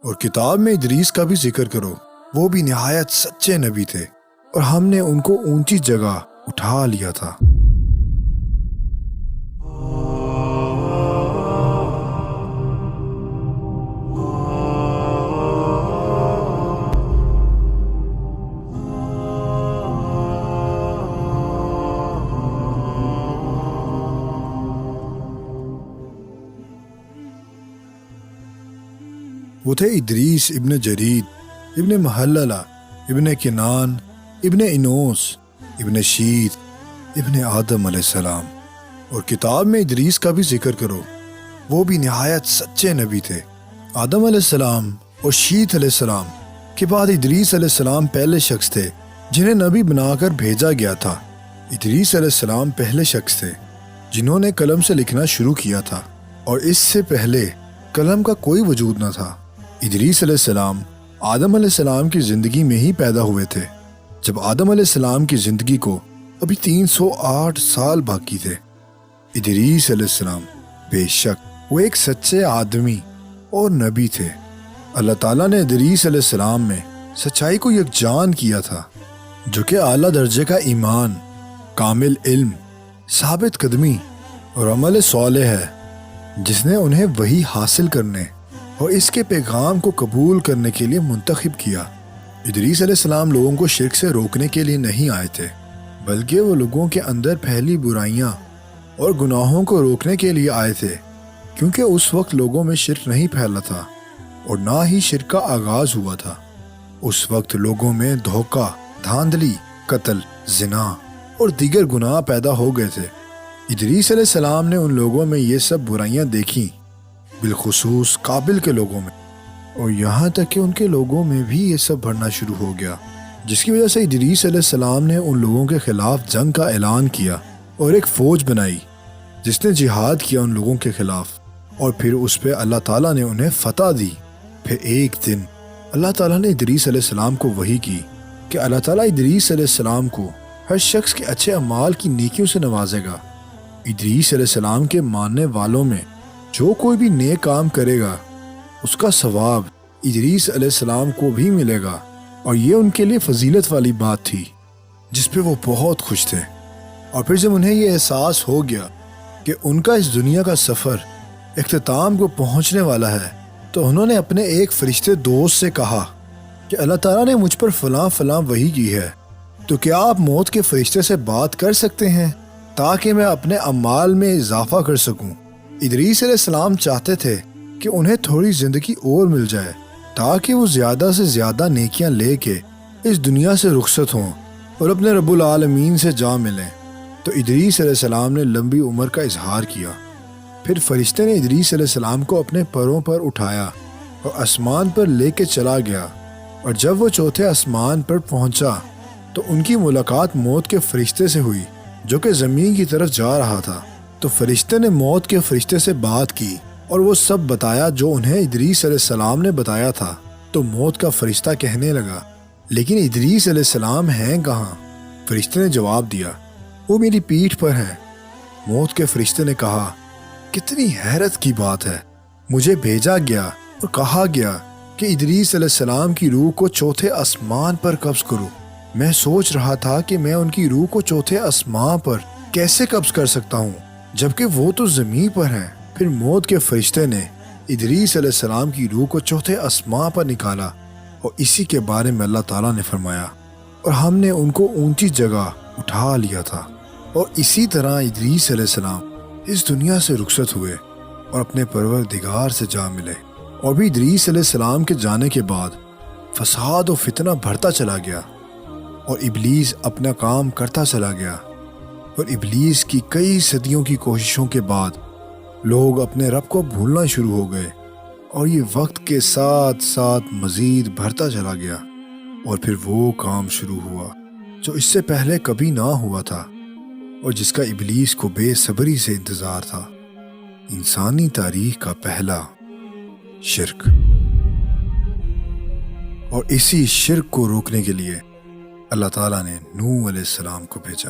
اور کتاب میں ادریس کا بھی ذکر کرو، وہ بھی نہایت سچے نبی تھے اور ہم نے ان کو اونچی جگہ اٹھا لیا تھا۔ وہ تھے ادریس ابن جرید ابن محللہ ابن کنان ابن انوس ابن شیت ابن آدم علیہ السلام۔ اور کتاب میں ادریس کا بھی ذکر کرو، وہ بھی نہایت سچے نبی تھے۔ آدم علیہ السلام اور شیت علیہ السلام کے بعد ادریس علیہ السلام پہلے شخص تھے جنہیں نبی بنا کر بھیجا گیا تھا۔ ادریس علیہ السلام پہلے شخص تھے جنہوں نے قلم سے لکھنا شروع کیا تھا، اور اس سے پہلے قلم کا کوئی وجود نہ تھا۔ ادریس علیہ السلام آدم علیہ السلام کی زندگی میں ہی پیدا ہوئے تھے، جب آدم علیہ السلام کی زندگی کو ابھی 308 سال باقی تھے۔ ادریس علیہ السلام بے شک وہ ایک سچے آدمی اور نبی تھے۔ اللہ تعالیٰ نے ادریس علیہ السلام میں سچائی کو یکجان کیا تھا، جو کہ اعلیٰ درجے کا ایمان، کامل علم، ثابت قدمی اور عمل صالح ہے، جس نے انہیں وحی حاصل کرنے اور اس کے پیغام کو قبول کرنے کے لیے منتخب کیا۔ ادریس علیہ السلام لوگوں کو شرک سے روکنے کے لیے نہیں آئے تھے، بلکہ وہ لوگوں کے اندر پھیلی برائیاں اور گناہوں کو روکنے کے لیے آئے تھے، کیونکہ اس وقت لوگوں میں شرک نہیں پھیلا تھا اور نہ ہی شرک کا آغاز ہوا تھا۔ اس وقت لوگوں میں دھوکہ، دھاندلی، قتل، زنا اور دیگر گناہ پیدا ہو گئے تھے۔ ادریس علیہ السلام نے ان لوگوں میں یہ سب برائیاں دیکھیں، بالخصوص قابل کے لوگوں میں، اور یہاں تک کہ ان کے لوگوں میں بھی یہ سب بڑھنا شروع ہو گیا، جس کی وجہ سے ادریس علیہ السلام نے ان لوگوں کے خلاف جنگ کا اعلان کیا اور ایک فوج بنائی جس نے جہاد کیا ان لوگوں کے خلاف، اور پھر اس پہ اللہ تعالیٰ نے انہیں فتح دی۔ پھر ایک دن اللہ تعالیٰ نے ادریس علیہ السلام کو وحی کی کہ اللہ تعالیٰ ادریس علیہ السلام کو ہر شخص کے اچھے اعمال کی نیکیوں سے نوازے گا۔ ادریس علیہ السلام کے ماننے والوں میں جو کوئی بھی نیک کام کرے گا، اس کا ثواب ادریس علیہ السلام کو بھی ملے گا، اور یہ ان کے لیے فضیلت والی بات تھی جس پہ وہ بہت خوش تھے۔ اور پھر جب انہیں یہ احساس ہو گیا کہ ان کا اس دنیا کا سفر اختتام کو پہنچنے والا ہے، تو انہوں نے اپنے ایک فرشتے دوست سے کہا کہ اللہ تعالیٰ نے مجھ پر فلاں فلاں وحی کی ہے، تو کیا آپ موت کے فرشتے سے بات کر سکتے ہیں تاکہ میں اپنے اعمال میں اضافہ کر سکوں۔ ادریس علیہ السلام چاہتے تھے کہ انہیں تھوڑی زندگی اور مل جائے تاکہ وہ زیادہ سے زیادہ نیکیاں لے کے اس دنیا سے رخصت ہوں اور اپنے رب العالمین سے جا ملیں۔ تو ادریس علیہ السلام نے لمبی عمر کا اظہار کیا۔ پھر فرشتے نے ادریس علیہ السلام کو اپنے پروں پر اٹھایا اور آسمان پر لے کے چلا گیا، اور جب وہ چوتھے آسمان پر پہنچا تو ان کی ملاقات موت کے فرشتے سے ہوئی جو کہ زمین کی طرف جا رہا تھا۔ تو فرشتے نے موت کے فرشتے سے بات کی اور وہ سب بتایا جو انہیں ادریس علیہ السلام نے بتایا تھا۔ تو موت کا فرشتہ کہنے لگا، لیکن ادریس علیہ السلام ہیں کہاں؟ فرشتے نے جواب دیا، وہ میری پیٹھ پر ہیں۔ موت کے فرشتے نے کہا، کتنی حیرت کی بات ہے، مجھے بھیجا گیا اور کہا گیا کہ ادریس علیہ السلام کی روح کو چوتھے آسمان پر قبض کرو۔ میں سوچ رہا تھا کہ میں ان کی روح کو چوتھے آسمان پر کیسے قبض کر سکتا ہوں، جبکہ وہ تو زمین پر ہیں۔ پھر موت کے فرشتے نے ادریس علیہ السلام کی روح کو چوتھے آسمان پر نکالا، اور اسی کے بارے میں اللہ تعالیٰ نے فرمایا، اور ہم نے ان کو اونچی جگہ اٹھا لیا تھا۔ اور اسی طرح ادریس علیہ السلام اس دنیا سے رخصت ہوئے اور اپنے پروردگار سے جا ملے۔ اور بھی ادریس علیہ السلام کے جانے کے بعد فساد و فتنہ بڑھتا چلا گیا، اور ابلیس اپنا کام کرتا چلا گیا، اور ابلیس کی کئی صدیوں کی کوششوں کے بعد لوگ اپنے رب کو بھولنا شروع ہو گئے، اور یہ وقت کے ساتھ ساتھ مزید بڑھتا چلا گیا۔ اور پھر وہ کام شروع ہوا جو اس سے پہلے کبھی نہ ہوا تھا، اور جس کا ابلیس کو بے صبری سے انتظار تھا، انسانی تاریخ کا پہلا شرک۔ اور اسی شرک کو روکنے کے لیے اللہ تعالیٰ نے نوح علیہ السلام کو بھیجا۔